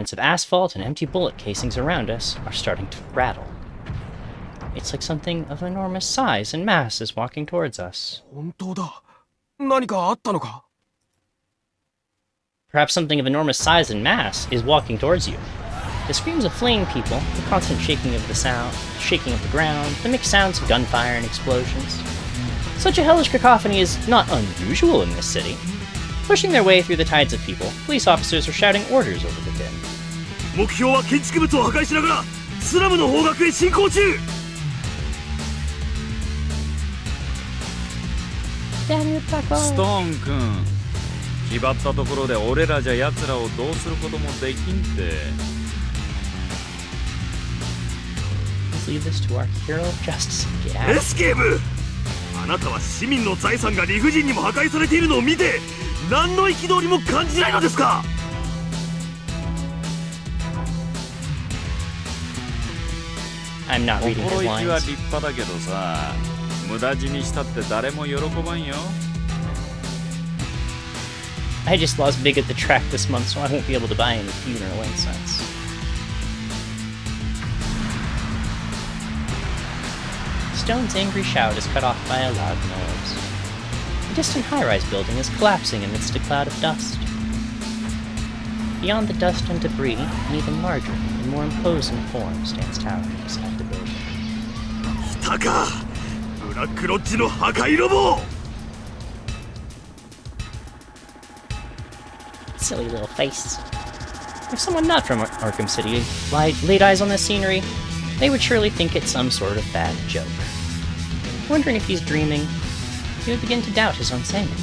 of asphalt and empty bullet casings around us are starting to rattle. It's like something of enormous size and mass is walking towards us. 本当だ。何かあったのか? Perhaps something of enormous size and mass is walking towards you. The screams of fleeing people, the constant shaking of the ground, the mixed sounds of gunfire and explosions. Such a hellish cacophony is not unusual in this city. Pushing their way through the tides of people, police officers are shouting orders over the din. 目標は建築物を破壊しながらスラムの方角へ進行中。ストーン君、決まったところで俺らじゃ奴らをどうすることもできんて。Let's leave this to our hero of justice. Get out. エスケーブ。あなたは市民の財産が理不尽にも破壊されているのを見て何の憤りも感じないのですか? I'm not reading his 心意気は lines. 立派だけどさ、無駄死にしたって誰も喜ばんよ。I just lost big at the track this month, so I won't be able to buy any funeral incense. Stone's angry shout is cut off by a loud noise. A distant high-rise building is collapsing amidst a cloud of dust. Beyond the dust and debris, an even larger and more imposing form stands towering beside the building. 来たか、ブラックロッジの破壊ロボ。Silly little face. If someone not from Arkham City laid eyes on this scenery, they would surely think it's some sort of bad joke. Wondering if he's dreaming, he would begin to doubt his own sanity.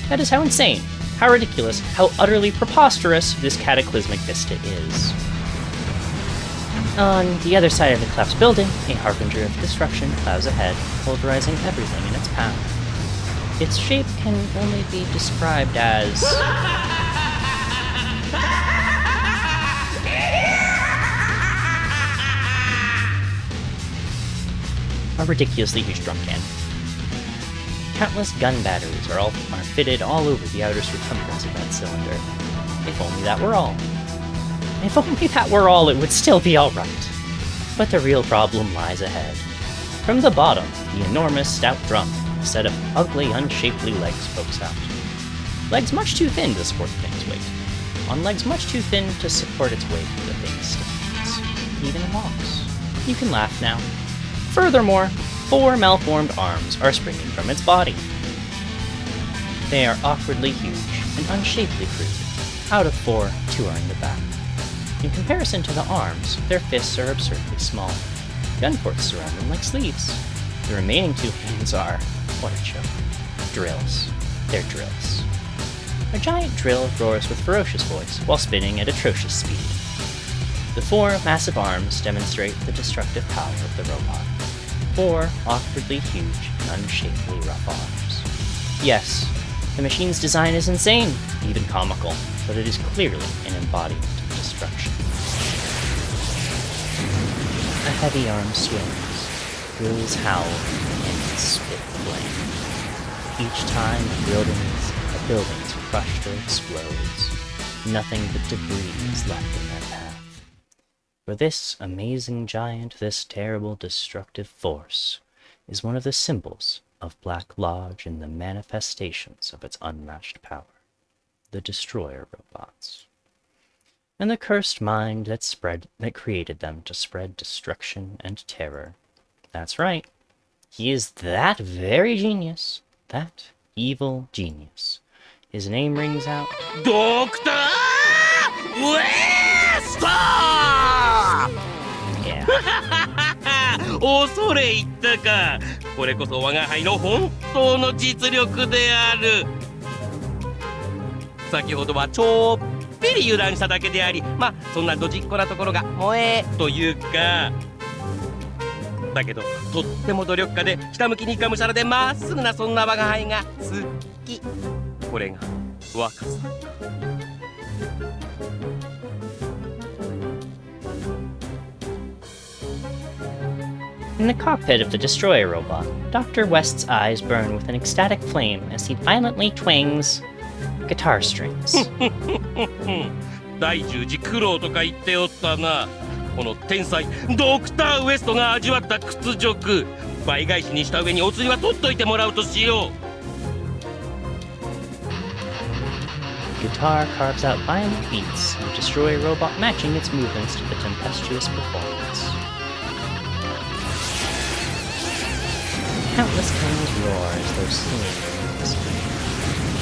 That is how insane, how ridiculous, how utterly preposterous this cataclysmic vista is. On the other side of the collapsed building, a harbinger of destruction plows ahead, pulverizing everything in its path. Its shape can only be described as... a ridiculously huge drum can. Countless gun batteries are fitted all over the outer circumference of that cylinder. If only that were all. If only that were all, it would still be alright. But the real problem lies ahead. From the bottom, the enormous stout drum, a set of ugly, unshapely legs pokes out. Legs much too thin to support the thing's weight. On legs much too thin to support its weight, the thing stands. Even walks. You can laugh now. Furthermore, 4 malformed arms are springing from its body. They are awkwardly huge and unshapely crude. Out of 4, 2 are in the back. In comparison to the arms, their fists are absurdly small. Gun ports surround them like sleeves. The remaining 2 hands are, what a joke, drills. They're drills. A giant drill roars with ferocious voice while spinning at atrocious speed. The 4 massive arms demonstrate the destructive power of the robot. 4 awkwardly huge and unshapely rough arms. Yes, the machine's design is insane, even comical, but it is clearly an embodiment of destruction. A heavy arm swings, drills howl, and spit flame. Each time a building is crushed or explodes, nothing but debris is left in their path. For this amazing giant, this terrible destructive force, is one of the symbols of Black Lodge in the manifestations of its unmatched power, the Destroyer robots. And the cursed mind that created them to spread destruction and terror. That's right, he is that very genius, that evil genius. His name rings out, Dr. West! Yeah. 恐れ入ったか。これこそ我が輩の本当の実力である。先ほどはちょっぴり油断しただけであり、まあそんなドジっ子なところが萌えというか。だけどとっても努力家でひたむきにがむしゃらでまっすぐなそんな我が輩が好き。これが若さ。In the cockpit of the Destroyer robot, Dr. West's eyes burn with an ecstatic flame as he violently twangs guitar strings. 第十次苦労とか言っておったな。この天才ドクターウエストが味わった屈辱、倍返しにした上にお釣りは取っといてもらうとしよう。 Guitar carves out violent beats and destroy a robot matching its movements to the tempestuous performance. Countless cannons roar as though singing rings,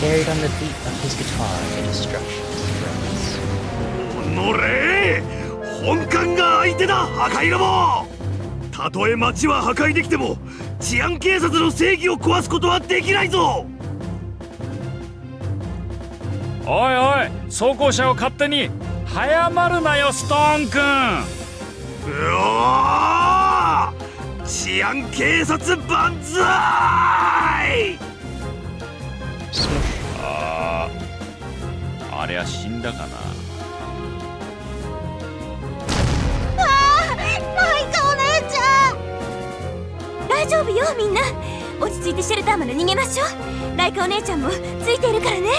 carried on the beat of his guitar to destruction threats. おのれ、本館が相手だ、破壊ロボ。たとえ街は破壊できても治安警察の正義を壊すことはできないぞ。おいおい、装甲車を勝手に早まるなよ、ストーン君。うおー、治安警察万歳。ありゃ死んだかな。ライカお姉ちゃん、大丈夫よみんな。落ち着いてシェルターまで逃げましょう。ライカお姉ちゃんもついているからね。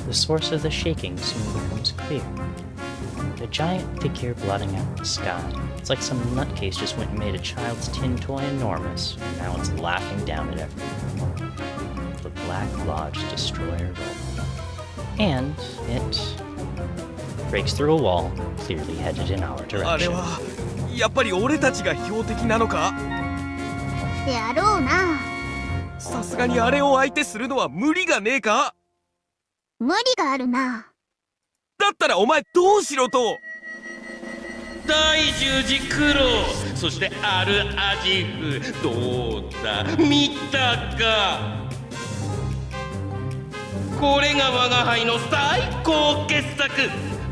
The source of the shaking soon becomes clear. A giant figure blotting out the sky. It's like some nutcase just went and made a child's tin toy enormous, and now it's laughing down at everyone. The Black Lodge Destroyer Robot. And it breaks through a wall, clearly headed in our あれ direction. はやっぱり俺たちが標的なのか。であろうな。さすがにあれを相手するのは無理がねえか。無理があるな。だったらお前どうしろと。第十次苦労、そしてアルアジフ、どうだ見たか。これが我が輩の最高傑作、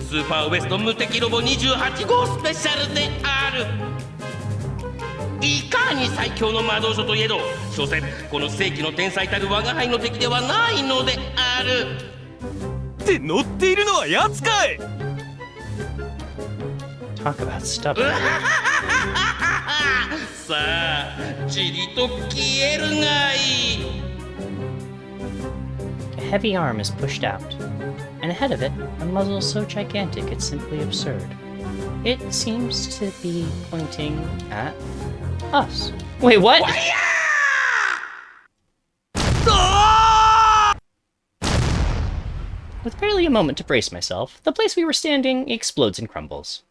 スーパーウエスト無敵ロボ28号スペシャルである。いかに最強の魔導書といえど、所詮この世紀の天才たる我が輩の敵ではないのである。って乗っているのはやつかい。Talk about stubborn. さあ、ちりと消えるがいい。A heavy arm is pushed out, and ahead of it, a muzzle so gigantic it's simply absurd. It seems to be pointing at us. Wait, what? With barely a moment to brace myself, the place we were standing explodes and crumbles.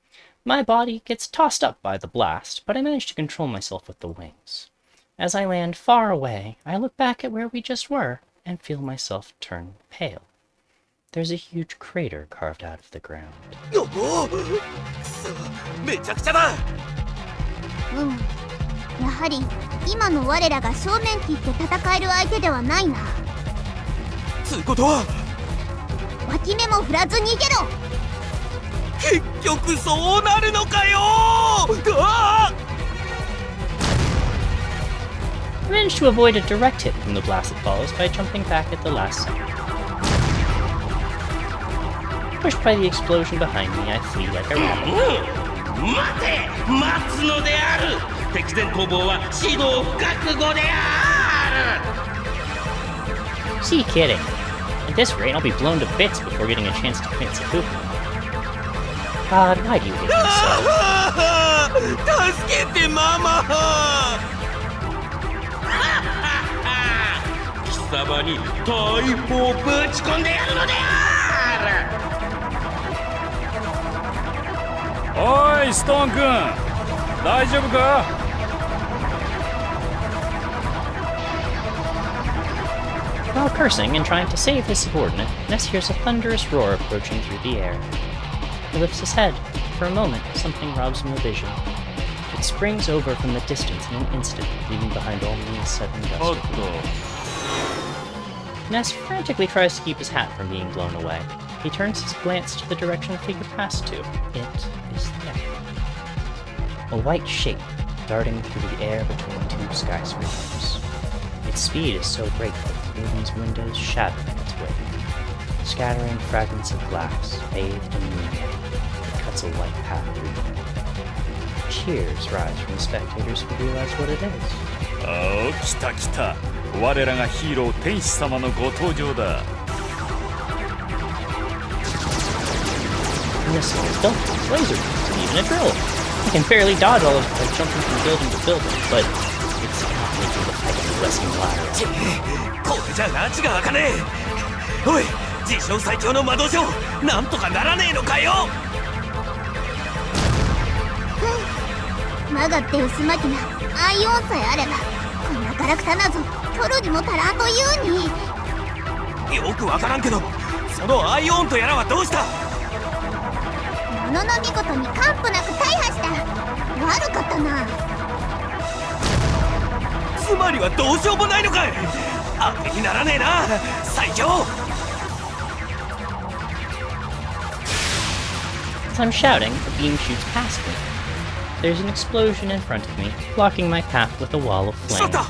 My body gets tossed up by the blast, but I manage to control myself with the wings. As I land far away, I look back at where we just were and feel myself turn pale. There's a huge crater carved out of the ground. おお、くそ、めちゃくちゃだ。やはり今の我らが正面切って戦える相手ではないな。つうことは脇目も振らず逃げろ。結局そうなるのかよ。I managed to avoid a direct hit from the blast that follows by jumping back at the last second. Pushed by the explosion behind me, I flee like a rabbit. 待て、待つのである。敵前逃亡は指導不覚悟である。 See, kidding. At this rate, I'll be blown to bits before getting a chance to commit seppuku. God, why do you hate me so? 助けてママ。貴様に大砲をぶち込んでやるのである。おいストーン君、大丈夫か。While cursing and trying to save his subordinate, Ness hears a thunderous roar approaching through the air. He lifts his head. For a moment, something robs him of vision. It springs over from the distance in an instant, leaving behind only a sudden gust おっ of と wind. Ness frantically tries to keep his hat from being blown away. He turns his glance to the direction the figure passed to. It is there. A white shape darting through the air between two skyscrapers. Its speed is so great that the building's windows shatter in its wake. Scattering fragments of glass, bathed in moonlight, it cuts a white path through them. Cheers rise from the spectators who realize what it is. おお、来た来た。我らがヒーロー天使様のご登場だ。 And this one is double laser beams and even a drill. I can barely dodge all of it by jumping from building to building, but it's not making the fight any less unilateral. これじゃ拉致が開かねえ。おい、自称最強の魔導書、なんとかならねえのかよ。マガって薄まきなアイオンさえあればこんなガラクタなぞ取るにも足らんというに。よくわからんけど、そのアイオンとやらはどうした。ものの見事に完膚なく大破した。悪かったな。つまりはどうしようもないのかい。当てにならねえな最強。 As I'm shouting, a beam shoots past me. There's an explosion in front of me, blocking my path with a wall of しま flame. った。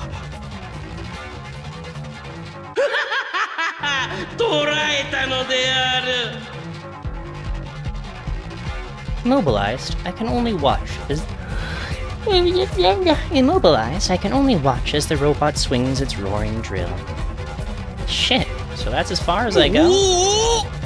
捕らえたのである。 Immobilized, I can only watch as Immobilized, I can only watch as the robot swings its roaring drill. Shit, so that's as far as I go? おお